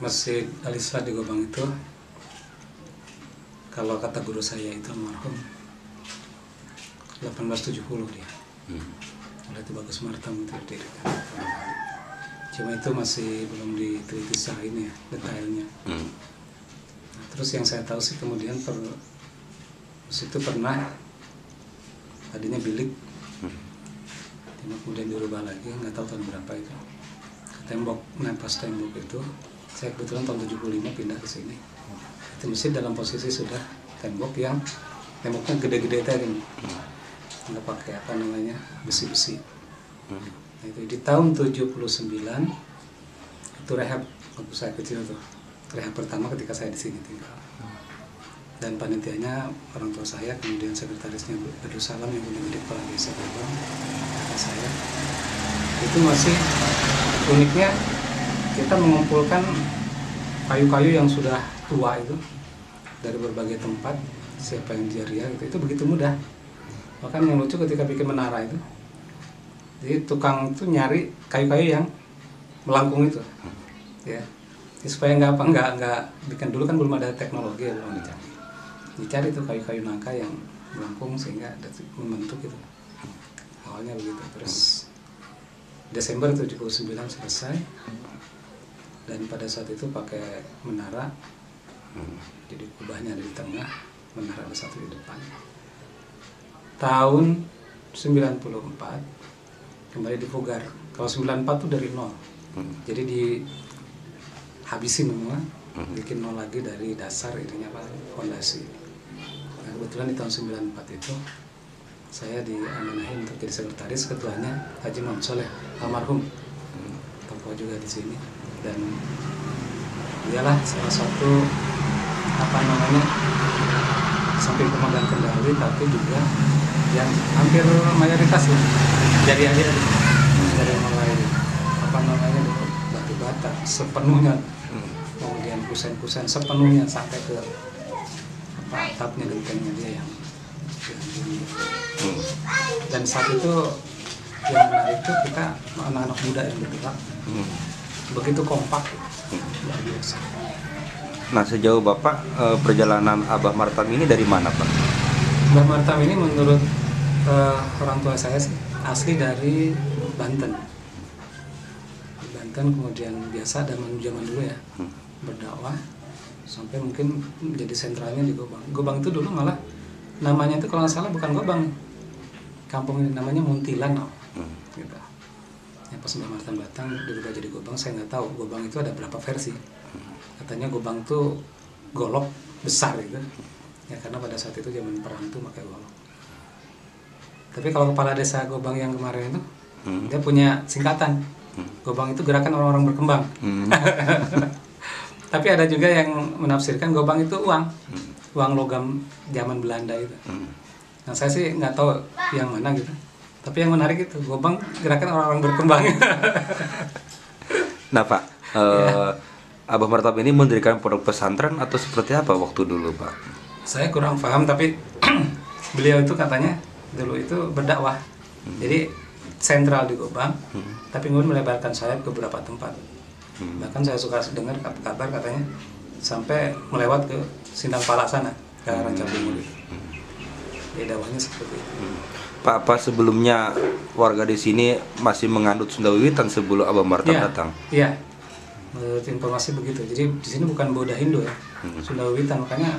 Masjid Al-Islah di Gobang itu, kalau kata guru saya itu almarhum 1870 dia. Oleh Tubagus Bagus Martam itu didirikan. Cuma itu masih belum diteliti secara ini ya, detailnya. Nah, terus yang saya tahu sih kemudian itu pernah tadinya bilik, kemudian dirubah lagi, nggak tahu tahun berapa itu. Tembok, nah pas tembok itu, saya kebetulan tahun 75 pindah ke sini. Itu masjid dalam posisi sudah tembok yang temboknya gede-gede tadi, nggak pakai apa namanya besi-besi. Nah, itu di tahun 79 itu rehab waktu saya kecil tuh, rehab pertama ketika saya di sini tinggal. Dan panitianya orang tua saya, kemudian sekretarisnya Abdul Salam yang udah jadi kepala desa Gobang, kakak saya. Itu masih uniknya kita mengumpulkan kayu-kayu yang sudah tua itu dari berbagai tempat, siapa yang jariah itu begitu mudah. Bahkan yang lucu ketika bikin menara itu, jadi tukang itu nyari kayu-kayu yang melengkung itu, ya. Jadi supaya nggak bikin, dulu kan belum ada teknologi, belum dicari tuh kayu-kayu nangka yang melengkung sehingga membentuk itu. Awalnya begitu. Terus Desember 79 selesai, dan pada saat itu pakai menara, jadi kubahnya ada di tengah, menara ada satu di depan. Tahun 94 kembali dipugar. Kalau 94 itu dari nol, jadi dihabisin semua, bikin nol lagi dari dasar ininya apa, fondasi. Nah, kebetulan di tahun 94 itu saya diamanahin untuk jadi sekretaris, ketuanya Haji Muhammad Soleh almarhum, tokoh juga di sini, dan dialah salah satu apa namanya samping pemegang kendali tapi juga yang hampir mayoritas ya dari mulai apa namanya batu bata sepenuhnya, kemudian kusen-kusen sepenuhnya sampai ke apa atapnya, gentengnya dia yang dan saat itu yang menarik itu kita anak-anak muda yang bergerak begitu kompak, luar biasa. Nah, sejauh Bapak perjalanan Abah Martam ini dari mana, Pak? Abah Martam ini menurut orang tua saya sih asli dari Banten. Kemudian biasa zaman dulu ya berdakwah sampai mungkin menjadi sentralnya di Gobang. Gobang itu dulu malah namanya itu kalau nggak salah bukan Gobang, kampung ini namanya Muntilan, gitu. Ya, pas Abah Martam datang dirubah jadi Gobang, saya nggak tahu Gobang itu ada berapa versi. Katanya Gobang tuh golok besar gitu, ya karena pada saat itu zaman perang tuh pakai golok. Tapi kalau kepala desa Gobang yang kemarin itu dia punya singkatan. Gobang itu gerakan orang-orang berkembang. Tapi ada juga yang menafsirkan Gobang itu uang logam zaman Belanda itu. Nah, saya sih nggak tahu yang mana gitu. Tapi yang menarik itu Gobang gerakan orang-orang berkembang. Nah, Pak, Abah Martam ini mendirikan pondok pesantren atau seperti apa waktu dulu, Pak? Saya kurang paham, tapi beliau itu katanya dulu itu berdakwah. Jadi sentral di Gobang, tapi kemudian melebarkan sayap ke beberapa tempat. Bahkan saya suka dengar kabar katanya sampai melewat ke Sindang Palak sana, ke Ranca Bungur. Jadi dakwahnya seperti itu. Pak, apa sebelumnya warga di sini masih menganut Sunda Wiwitan sebelum Abah Martam datang? Iya, menurut informasi begitu. Jadi di sini bukan Budha Hindu ya, Sunda Wiwitan, makanya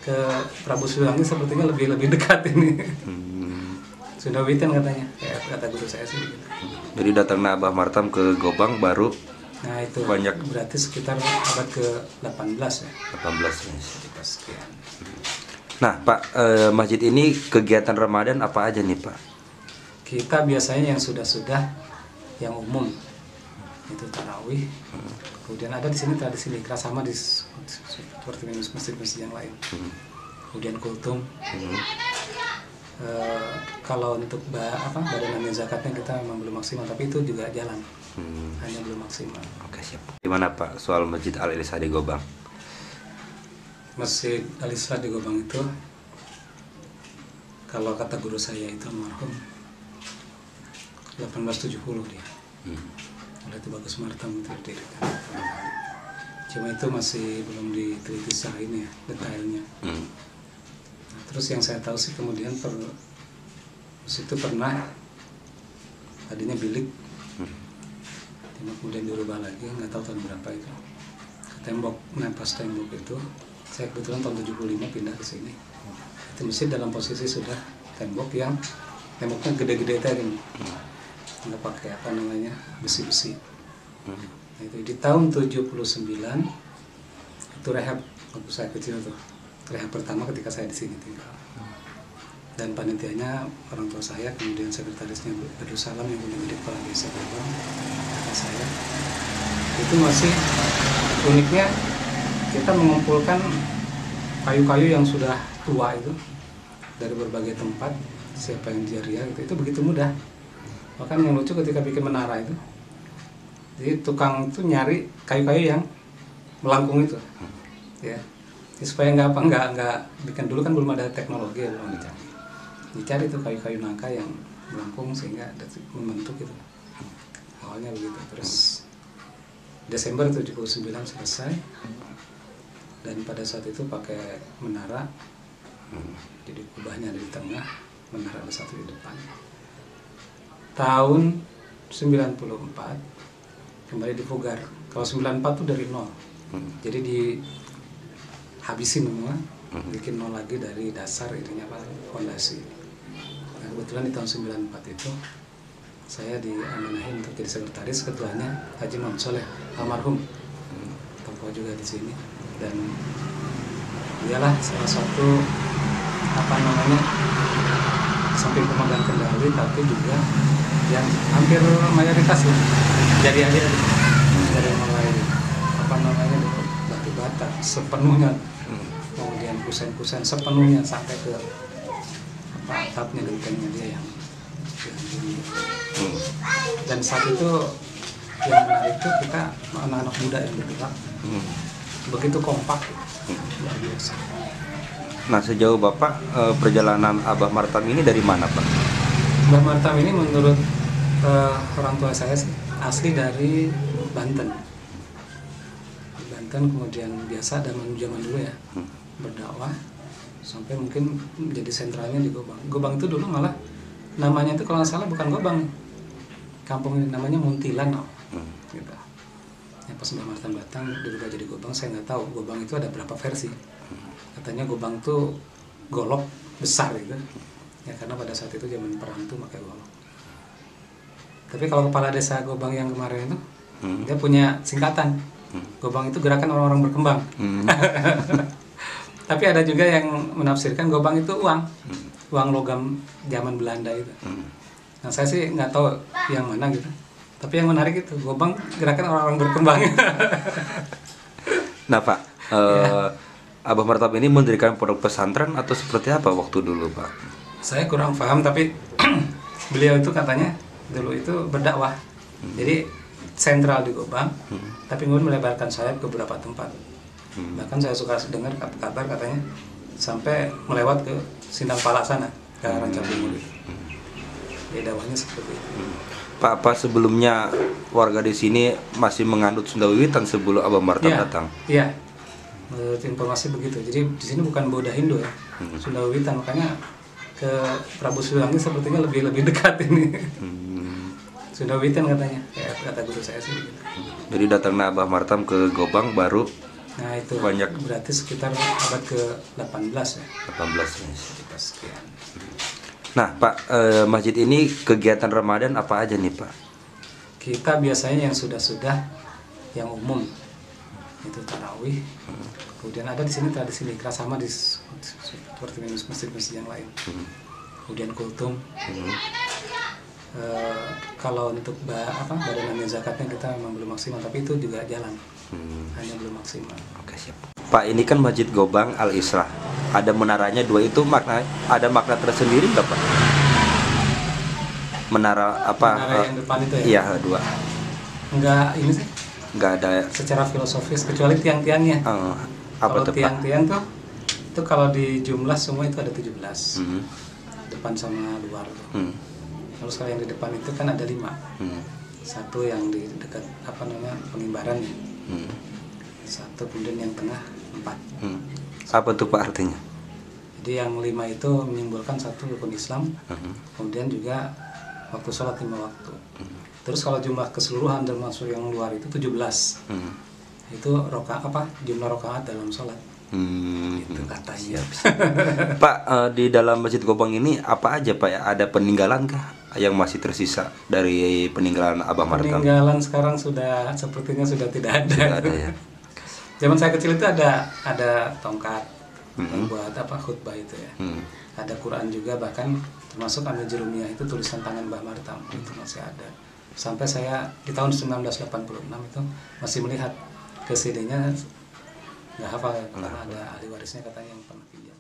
ke Prabu Siliwangi sepertinya lebih dekat ini. Sunda Wiwitan katanya, kata guru saya sih. Jadi datangnya Abah Martam ke Gobang baru. Nah itu banyak, berarti sekitar abad ke-18 ya. 18 ya. Sekian. Nah, Pak, masjid ini kegiatan Ramadan apa aja nih, Pak? Kita biasanya yang sudah yang umum itu tarawih. Kemudian ada di sini tradisi nikah sama seperti masjid-masjid yang lain. Kemudian kultum. Kalau untuk badan amil zakatnya kita memang belum maksimal, tapi itu juga jalan, hanya belum maksimal. Oke, siap. Gimana Pak soal Masjid Al-Islah di Gobang? Masjid Al-Islah di Gobang itu, kalau kata guru saya itu almarhum 1870 dia. Oleh Tubagus Bagus Martam itu didirikan. Cuma itu masih belum diteliti secara ini ya, detailnya. Nah, terus yang saya tahu sih kemudian itu pernah tadinya bilik, kemudian dirubah lagi, nggak tahu tahun berapa itu. Tembok, nah pas tembok itu, saya kebetulan tahun 75 pindah ke sini. Itu masjid dalam posisi sudah tembok yang temboknya gede-gede tadi, nggak pakai apa namanya besi-besi. Nah, itu di tahun 79 itu rehab waktu saya kecil tuh, rehab pertama ketika saya di sini tinggal. Dan panitianya orang tua saya, kemudian sekretarisnya Badrul Salam yang menjadi kepala desa Gobang, kakak saya. Itu masih uniknya kita mengumpulkan kayu-kayu yang sudah tua itu dari berbagai tempat, siapa yang jariah itu begitu mudah. Bahkan yang lucu ketika bikin menara itu, jadi tukang itu nyari kayu-kayu yang melengkung itu, ya. Jadi supaya nggak bikin, dulu kan belum ada teknologi yang belum dicari tuh kayu-kayu nangka yang melengkung sehingga membentuk itu. Awalnya begitu. Terus Desember 79 selesai, dan pada saat itu pakai menara, jadi kubahnya ada di tengah, menara ada satu di depan. Tahun 94 kembali dipugar. Kalau 94 tuh dari nol, jadi dihabisin semua, bikin nol lagi dari dasar ininya apa, fondasi. Nah, kebetulan di tahun 94 itu saya diamanahin untuk jadi sekretaris, ketuanya Haji Muhammad Soleh almarhum, tokoh juga di sini, dan dialah salah satu apa namanya samping pemegang kendali, tapi juga yang hampir mayoritas ya, jadi aja dari mulai apa namanya batu bata sepenuhnya, kemudian kusen-kusen sepenuhnya sampai ke apa atapnya, gentengnya dia yang dan saat itu yang menarik itu kita anak-anak muda yang bergerak begitu kompak, luar biasa. Nah, sejauh Bapak perjalanan Abah Martam ini dari mana, Pak? Abah Martam ini menurut orang tua saya sih asli dari Banten. Kemudian biasa zaman dulu ya berdakwah sampai mungkin menjadi sentralnya di Gobang. Gobang itu dulu malah namanya itu kalau nggak salah bukan Gobang, kampung ini namanya Muntilan, gitu. Ya, pas Mbah Martam datang dirubah jadi Gobang, saya nggak tahu Gobang itu ada berapa versi. Katanya Gobang tuh golok besar gitu, ya karena pada saat itu zaman perang tuh pakai golok. Tapi kalau kepala desa Gobang yang kemarin itu dia punya singkatan. Gobang itu gerakan orang-orang berkembang. Tapi ada juga yang menafsirkan Gobang itu uang logam zaman Belanda itu. Nah, saya sih nggak tahu yang mana gitu. Tapi yang menarik itu Gobang gerakan orang-orang berkembang. Nah, Pak, Abah Martam ini mendirikan pondok pesantren atau seperti apa waktu dulu, Pak? Saya kurang paham, tapi beliau itu katanya dulu itu berdakwah. Jadi sentral di Gobang, tapi kemudian melebarkan sayap ke beberapa tempat. Bahkan saya suka dengar kabar katanya sampai melewat ke Sindang Palak sana, ke Ranca Bungur. Ya, dakwahnya seperti itu. Pak, apa sebelumnya warga di sini masih menganut Sunda Wiwitan sebelum Abah Martam datang? Iya, menurut informasi begitu. Jadi di sini bukan Budha Hindu ya, Sunda Wiwitan, makanya ke Prabu Siliwangi sepertinya lebih dekat ini. Sunda Wiwitan katanya, kata guru saya sih begitu. Jadi datangnya Abah Martam ke Gobang baru. Nah, itu banyak, berarti sekitar abad ke-18 ya. 18 ya. Sekian. Nah, Pak, masjid ini kegiatan Ramadan apa aja nih, Pak? Kita biasanya yang sudah yang umum itu tarawih. Kemudian ada di sini tradisi nikah sama di seperti masjid-masjid yang lain. Kemudian kultum. Kalau untuk badan amil zakatnya kita memang belum maksimal, tapi itu juga jalan, hanya belum maksimal. Oke, siap. Pak, ini kan Masjid Gobang Al Isra, ada menaranya 2, itu ada makna tersendiri nggak, Pak? Menara yang depan itu ya? Iya, 2. Enggak, ini sih nggak ada secara filosofis, kecuali tiang-tiangnya. Apa kalau tiang-tiang tuh itu kalau di jumlah semua itu ada 17, depan sama luar tuh. Terus kalau yang di depan itu kan ada 5. Satu yang di dekat pengimbaran ya. 1, kemudian yang tengah 4. Apa tuh Pak artinya? Jadi yang 5 itu menyimbolkan 1 rukun Islam, kemudian juga waktu sholat 5 waktu. Terus kalau jumlah keseluruhan termasuk yang luar itu 17. Itu jumlah rokaat dalam sholat. Itu katanya. Pak, di dalam Masjid Gobang ini apa aja Pak ya? Ada peninggalan kah yang masih tersisa dari peninggalan Abah Martam? Peninggalan sekarang sepertinya sudah tidak ada. Tidak ada ya. Zaman saya kecil itu ada tongkat yang buat khutbah itu ya. Ada Quran juga, bahkan termasuk Amil Jurumiyah itu tulisan tangan Mbah Martam itu masih ada. Sampai saya di tahun 1986 itu masih melihat ke CD-nya, nggak hafal karena ada ahli warisnya katanya yang pernah pinjam.